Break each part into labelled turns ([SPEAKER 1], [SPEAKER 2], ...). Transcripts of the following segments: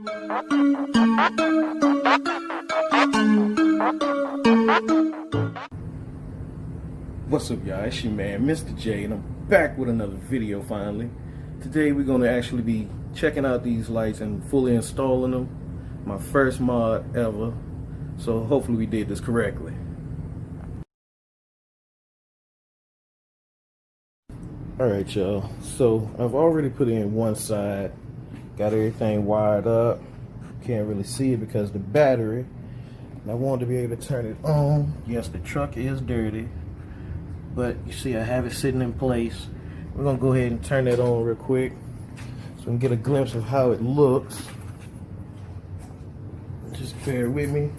[SPEAKER 1] What's up, y'all? It's your man, Mr. J, and I'm back with another video finally. Today we're going to actually be checking out these lights and fully installing them. My first mod ever. So hopefully we did this correctly. Alright, y'all. So I've already put in one side. Got everything wired up. Can't really see it because the battery. And I wanted to be able to turn it on. Yes, the truck is dirty. But you see I have it sitting in place. We're gonna go ahead and turn that on real quick so we can get a glimpse of how it looks. Just bear with me.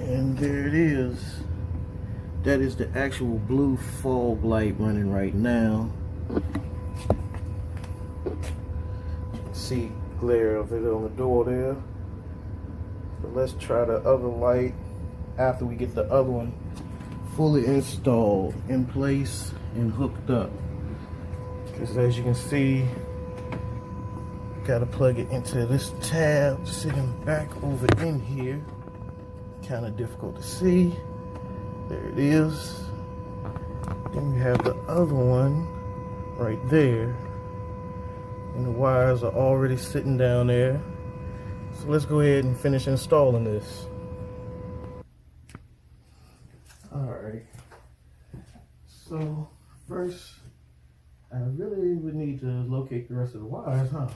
[SPEAKER 1] And there it is. That is the actual blue fog light running right now. See glare of it on the door there. So let's try the other light after we get the other one fully installed in place and hooked up. Because as you can see, gotta plug it into this tab sitting back over in here. Kind of difficult to see. There it is. Then we have the other one right there. And the wires are already sitting down there. So let's go ahead and finish installing this. Alright. So first, I really would need to locate the rest of the wires, huh?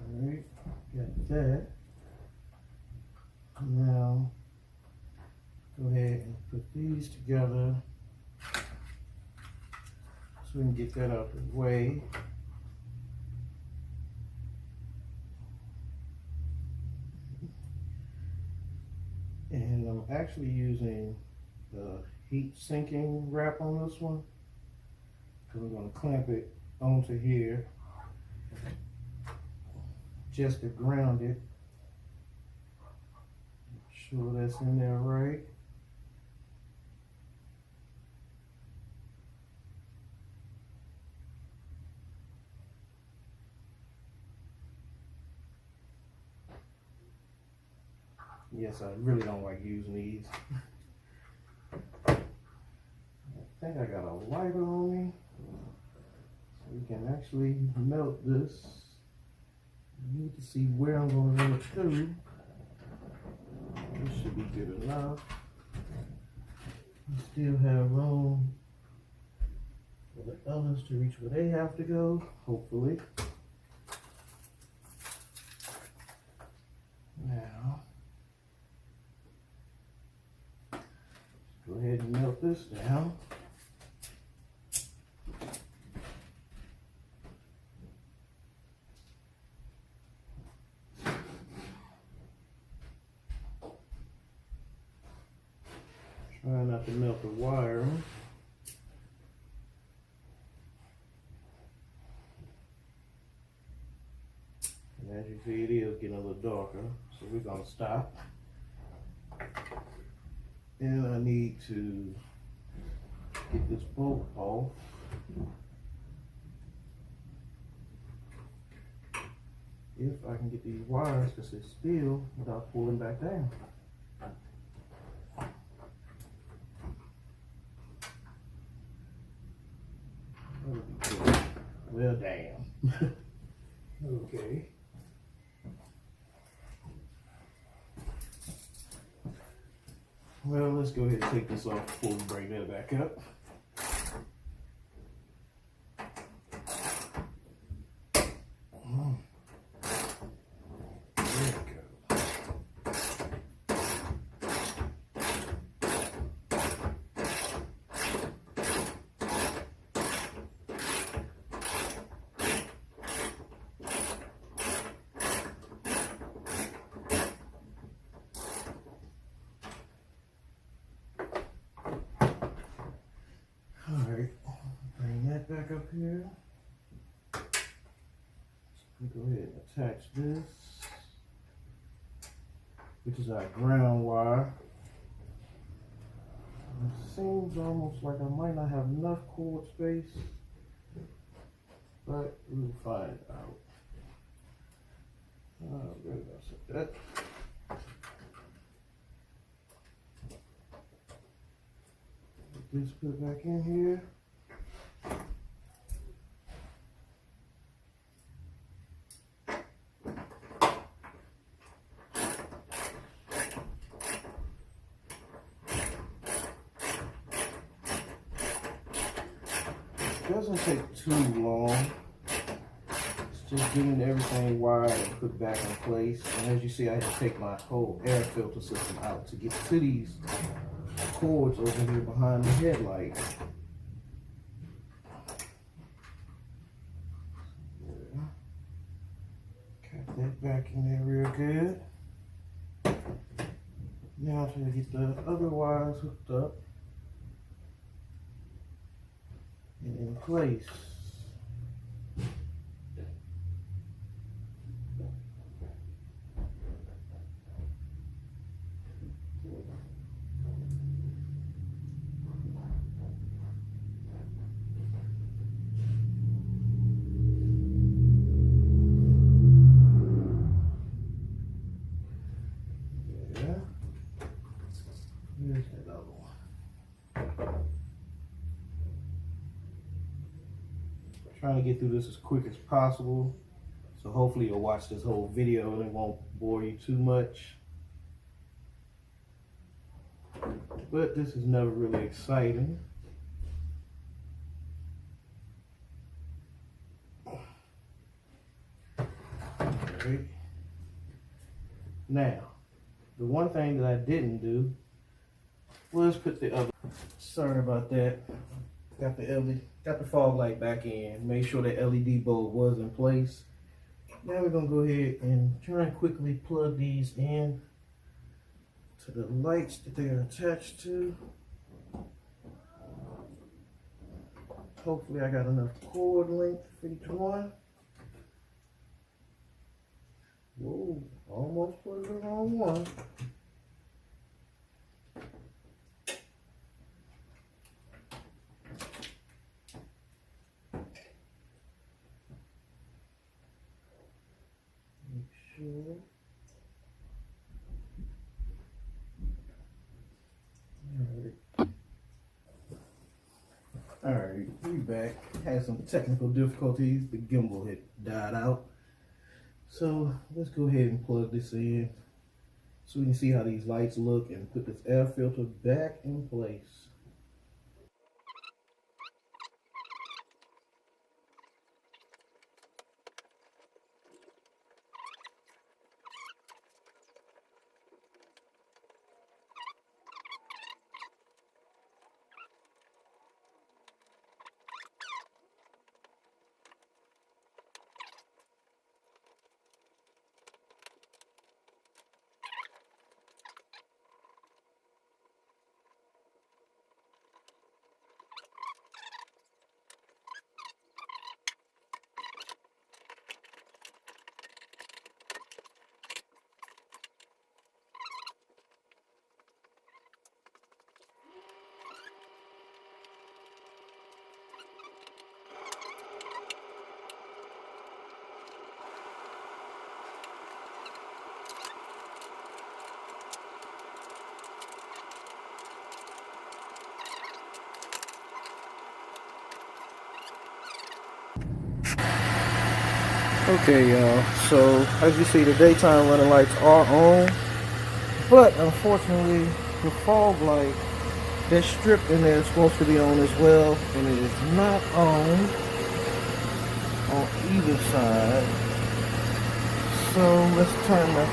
[SPEAKER 1] Alright, got that. Now, go ahead and put these together so we can get that out of the way. And I'm actually using the heat sinking wrap on this one because we're going to clamp it onto here just to ground it. Sure that's in there right. Yes, I really don't like using these. I think I got a lighter on me, so we can actually melt this. I need to see where I'm going to run it through. This should be good enough. We still have room for the others to reach where they have to go, hopefully. Now, go ahead and melt this down. Try not to melt the wire. And as you see, it is getting a little darker, so we're gonna stop. And I need to get this bolt off. If I can get these wires to sit still without pulling back down. Well, damn. Okay. Well, let's go ahead and take this off before we bring that back up. Alright, bring that back up here. Let me go ahead and attach this, which is our ground wire. It seems almost like I might not have enough cord space, but we'll find out. Where did I set that? Get this put back in here. Doesn't take too long. It's just getting everything wired and put back in place. And as you see, I had to take my whole air filter system out to get to these cords over here behind the headlight. Got that back in there real good. Now I'm going to get the other wires hooked up and in place. Yeah. Here's that other one. Trying to get through this as quick as possible, so hopefully you'll watch this whole video and it won't bore you too much. But this is never really exciting. Alright. Now, the one thing that I didn't do was put the other. Sorry about that. Got the fog light back in. Made sure the LED bulb was in place. Now we're gonna go ahead and try and quickly plug these in to the lights that they are attached to. Hopefully I got enough cord length for each one. Whoa, almost put the wrong one. Alright, we back. Had some technical difficulties. The gimbal had died out. So let's go ahead and plug this in so we can see how these lights look and put this air filter back in place. Okay, y'all, so as you see, the daytime running lights are on, but unfortunately the fog light that's stripped in there is supposed to be on as well, and it is not on either side. So let's turn the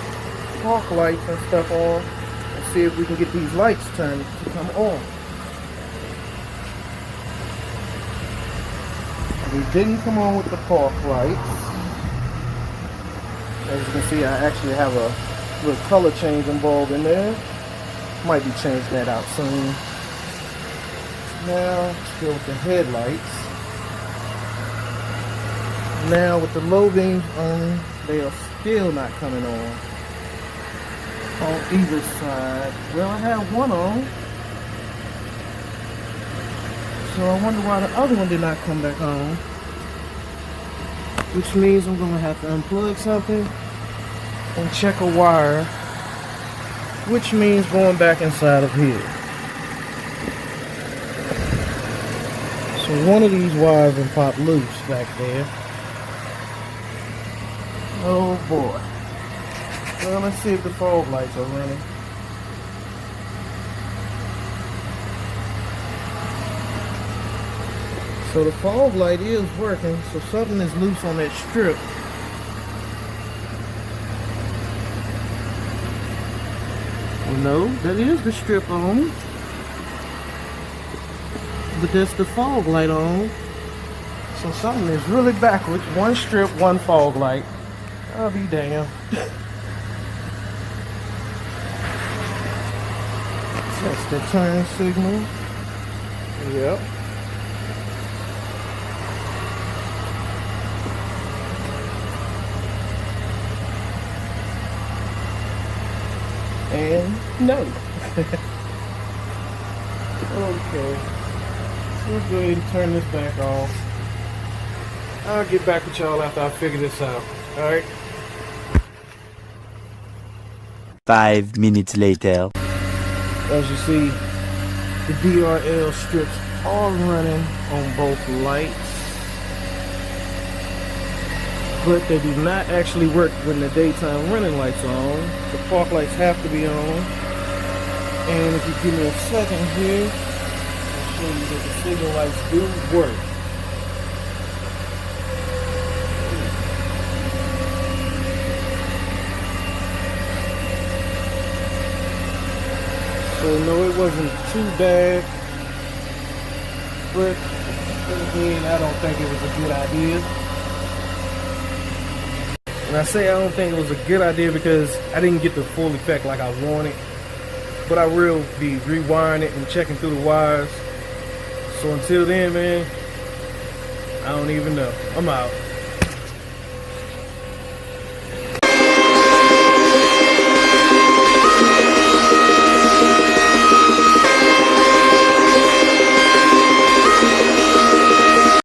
[SPEAKER 1] park lights and stuff on and see if we can get these lights turned to come on. They didn't come on with the park lights. As you can see, I actually have a little color changing bulb in there. Might be changing that out soon. Now, let's go with the headlights. Now with the low beams on, they are still not coming on either side. Well, I have one on, so I wonder why the other one did not come back on, which means I'm gonna have to unplug something and check a wire, which means going back inside of here. So one of these wires will pop loose back there. Oh boy. Well, let's see if the fog lights are running. So the fog light is working, so something is loose on that strip. Well, no, that is the strip on. But that's the fog light on. So something is really backwards. One strip, one fog light. I'll be damned. That's the turn signal. Yep. And no. Okay. So let's go ahead and turn this back off. I'll get back with y'all after I figure this out. Alright?
[SPEAKER 2] 5 minutes later.
[SPEAKER 1] As you see, the DRL strips are running on both lights, but they do not actually work when the daytime running lights are on. The park lights have to be on. And if you give me a second here, I'll show you that the signal lights do work. So no, it wasn't too bad, but again, I don't think it was a good idea. And I say I don't think it was a good idea because I didn't get the full effect like I wanted. But I will be rewiring it and checking through the wires. So until then, man, I don't even know. I'm out.